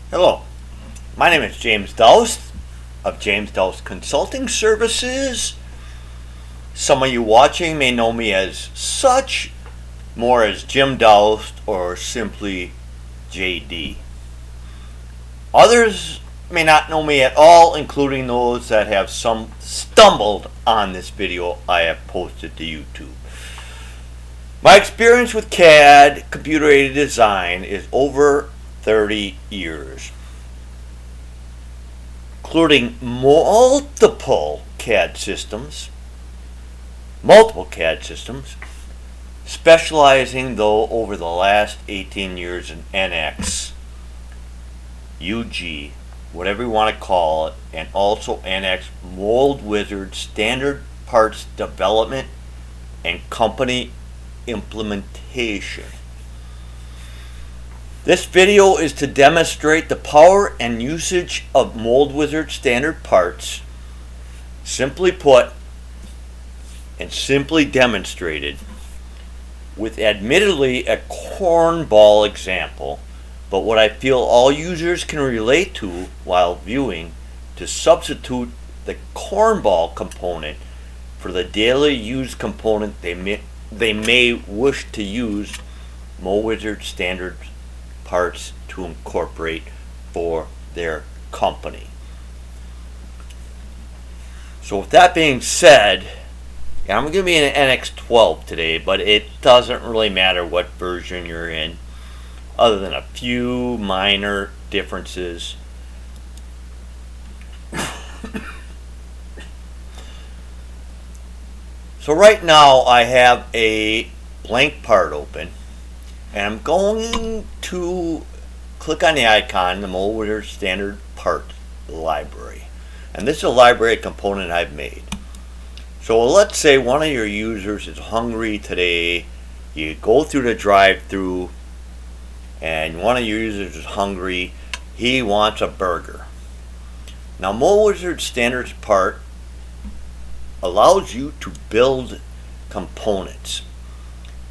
Hello, my name is James Doust of James Doust Consulting Services. Some of you watching may know me as such, more as Jim Doust or simply JD. Others may not know me at all, including those that have stumbled on this video I have posted to YouTube. My experience with CAD, computer-aided design, is over 30 years, including multiple CAD systems, specializing though over the last 18 years in NX, UG, whatever you want to call it, and also NX MoldWizard standard parts development and company implementation. This video is to demonstrate the power and usage of MoldWizard standard parts, simply put and simply demonstrated, with admittedly a cornball example, but what I feel all users can relate to while viewing, to substitute the cornball component for the daily used component they may wish to use MoldWizard standard parts to incorporate for their company. So with that being said, I'm going to be in an NX12 today, but it doesn't really matter what version you're in, other than a few minor differences. So right now I have a blank part open, and I'm going to click on the icon, the MoldWizard standard part library, and this is a library component I've made. So let's say one of your users is hungry today. You go through the drive-through and one of your users is hungry. He wants a burger. Now MoldWizard standard part allows you to build components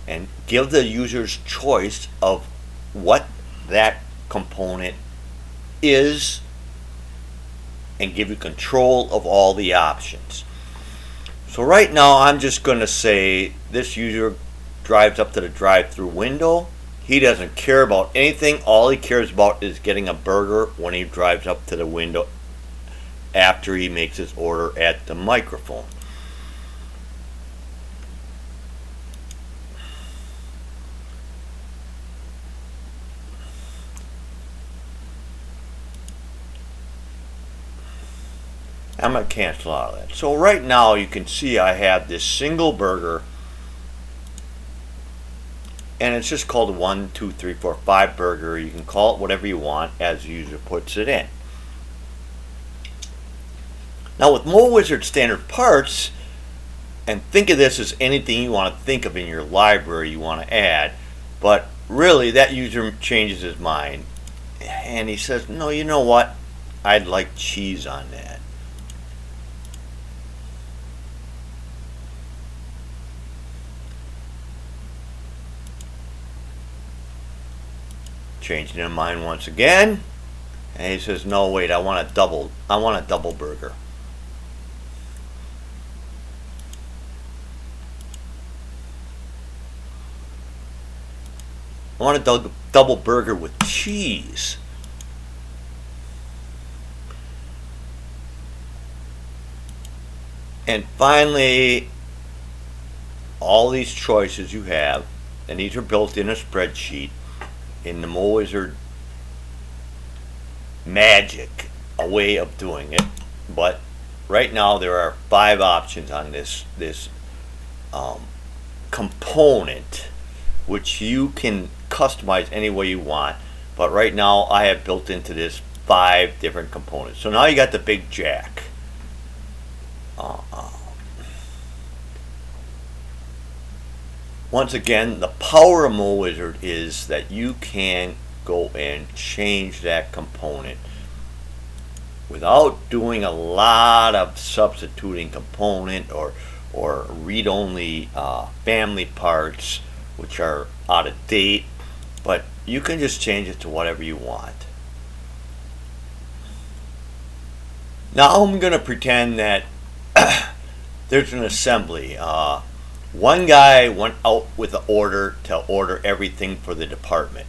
and give the users choice of what that component is and give you control of all the options. So right now I'm just going to say this user drives up to the drive-through window. He doesn't care about anything. All he cares about is getting a burger when he drives up to the window after he makes his order at the microphone. I'm going to cancel out of that. So right now you can see I have this single burger, and it's just called 1, 2, 3, 4, 5 burger. You can call it whatever you want as the user puts it in. Now with MoldWizard standard parts, and think of this as anything you want to think of in your library you want to add, but really that user changes his mind and he says, no, you know what, I'd like cheese on that. Changing his mind once again, and he says, no, wait, I want a double burger. I want a double burger with cheese. And finally, all these choices you have, and these are built in a spreadsheet in the MoldWizard magic, a way of doing it. But right now there are 5 options on this component, which you can customize any way you want. But right now I have built into this 5 different components. So now you got the big jack. Once again, the power of MoldWizard is that you can go and change that component without doing a lot of substituting component or read-only family parts, which are out of date, but you can just change it to whatever you want. Now I'm going to pretend that there's an assembly. One guy went out with an order to order everything for the department.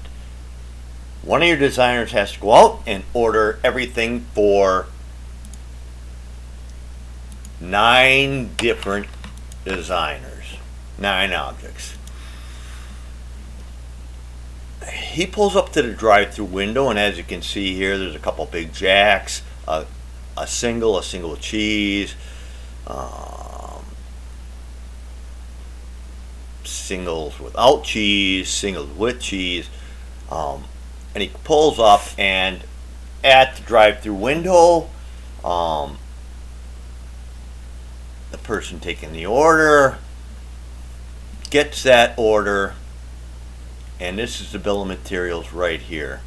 One of your designers has to go out and order everything for 9 different designers, 9 objects. He pulls up to the drive-through window, and as you can see here, there's a couple big jacks, a single cheese, singles without cheese, singles with cheese, and he pulls up, and at the drive-through window, the person taking the order gets that order, and this is the bill of materials right here.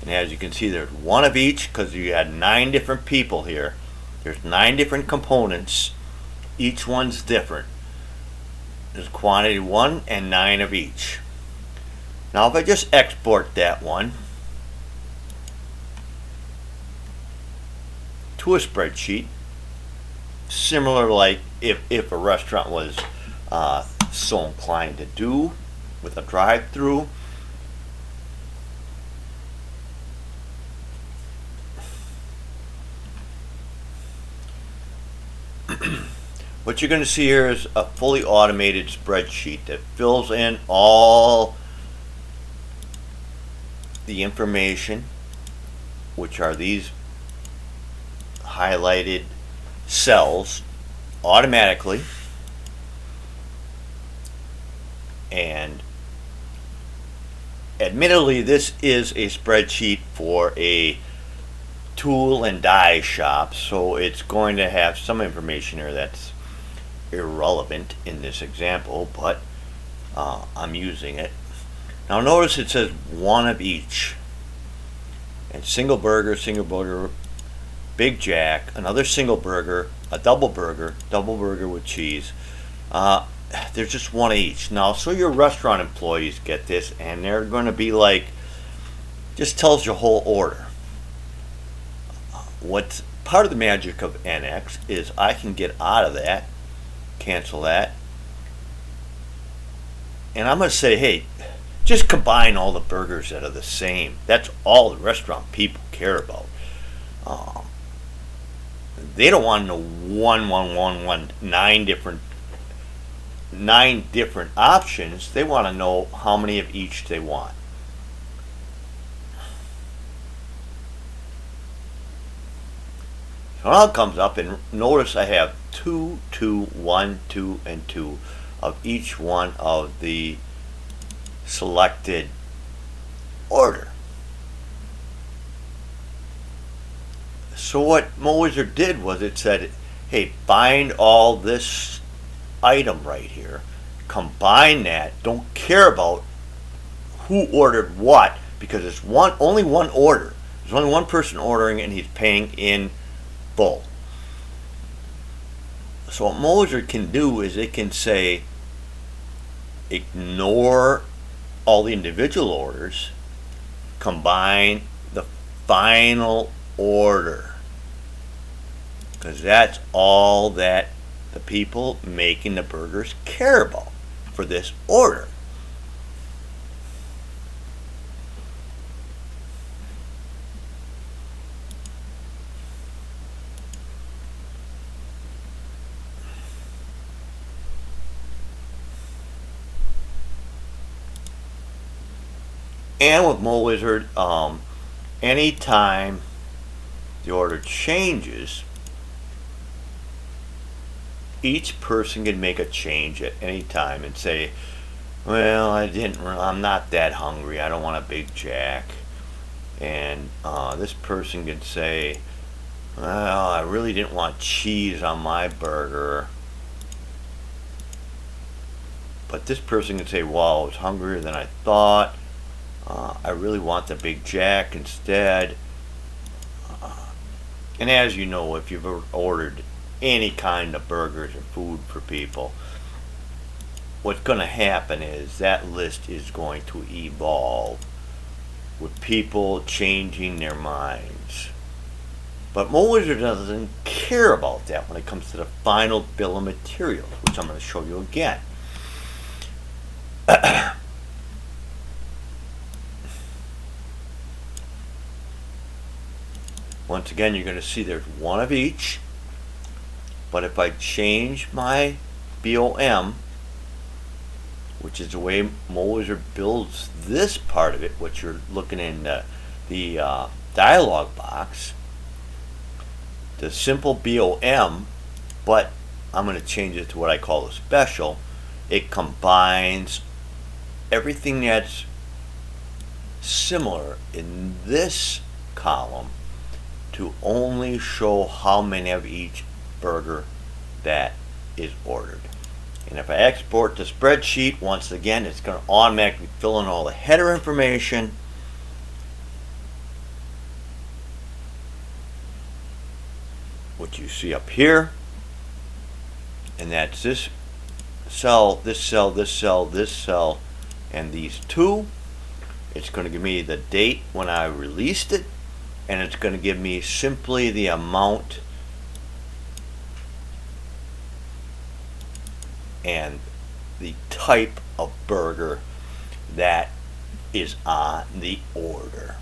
And as you can see, there's one of each because you had 9 different people here. There's 9 different components. Each one's different. There's quantity 1 and 9 of each. Now if I just export that one to a spreadsheet, similar like if a restaurant was so inclined to do with a drive-through. What you're going to see here is a fully automated spreadsheet that fills in all the information, which are these highlighted cells, automatically. And admittedly, this is a spreadsheet for a tool and die shop, so it's going to have some information here that's irrelevant in this example, but I'm using it. Now notice it says 1 of each, and single burger, Big Jack, another single burger, a double burger with cheese. There's just 1 of each. Now, so your restaurant employees get this, and they're going to be like, just tells your whole order. What's part of the magic of NX is I can get out of that, cancel that, and I'm going to say, hey, just combine all the burgers that are the same. That's all the restaurant people care about. They don't want to know 9 different options. They want to know how many of each they want. So now it comes up, and notice I have 2, 2, 1, 2, and 2 of each one of the selected order. So what MoldWizard did was it said, hey, find all this item right here, combine that, don't care about who ordered what, because it's only one order. There's only one person ordering, and he's paying in full. So what MoldWizard can do is it can say, ignore all the individual orders, combine the final order, because that's all that the people making the burgers care about for this order. And with MoldWizard, anytime the order changes, each person can make a change at any time and say, well, I'm not that hungry, I don't want a Big Jack. And this person can say, well, I really didn't want cheese on my burger. But this person can say, well, I was hungrier than I thought. I really want the Big Jack instead. And as you know, if you've ordered any kind of burgers or food for people, what's going to happen is that list is going to evolve with people changing their minds. But MoldWizard doesn't care about that when it comes to the final bill of materials, which I'm going to show you again. Once again, you're going to see there's one of each. But if I change my BOM, which is the way MoldWizard builds this part of it, which you're looking in the dialog box, the simple BOM, but I'm going to change it to what I call a special. It combines everything that's similar in this column to only show how many of each burger that is ordered. And if I export the spreadsheet, once again, it's going to automatically fill in all the header information. What you see up here. And that's this cell, this cell, this cell, this cell, and these two. It's going to give me the date when I released it, and it's going to give me simply the amount and the type of burger that is on the order.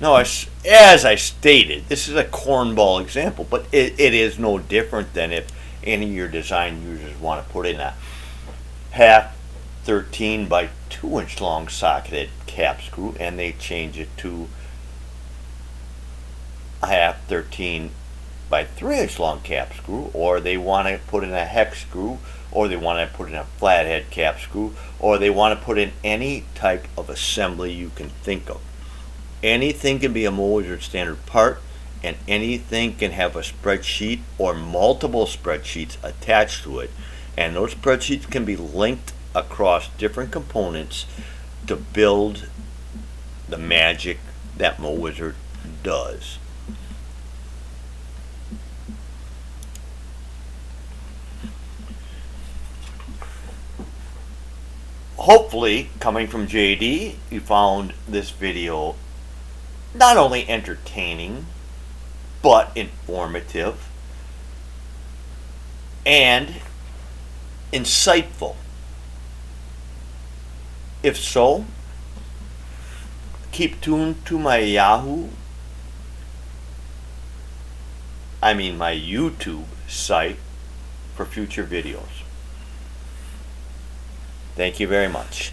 Now, as I stated, this is a cornball example, but it is no different than if any of your design users want to put in a half 13 by 2 inch long socketed cap screw and they change it to a half 13 by 3 inch long cap screw, or they want to put in a hex screw, or they want to put in a flathead cap screw, or they want to put in any type of assembly you can think of. Anything can be a MoldWizard standard part, and anything can have a spreadsheet or multiple spreadsheets attached to it, and those spreadsheets can be linked across different components to build the magic that MoldWizard does. Hopefully, coming from JD, you found this video not only entertaining, but informative and insightful. If so, keep tuned to my my YouTube site for future videos. Thank you very much.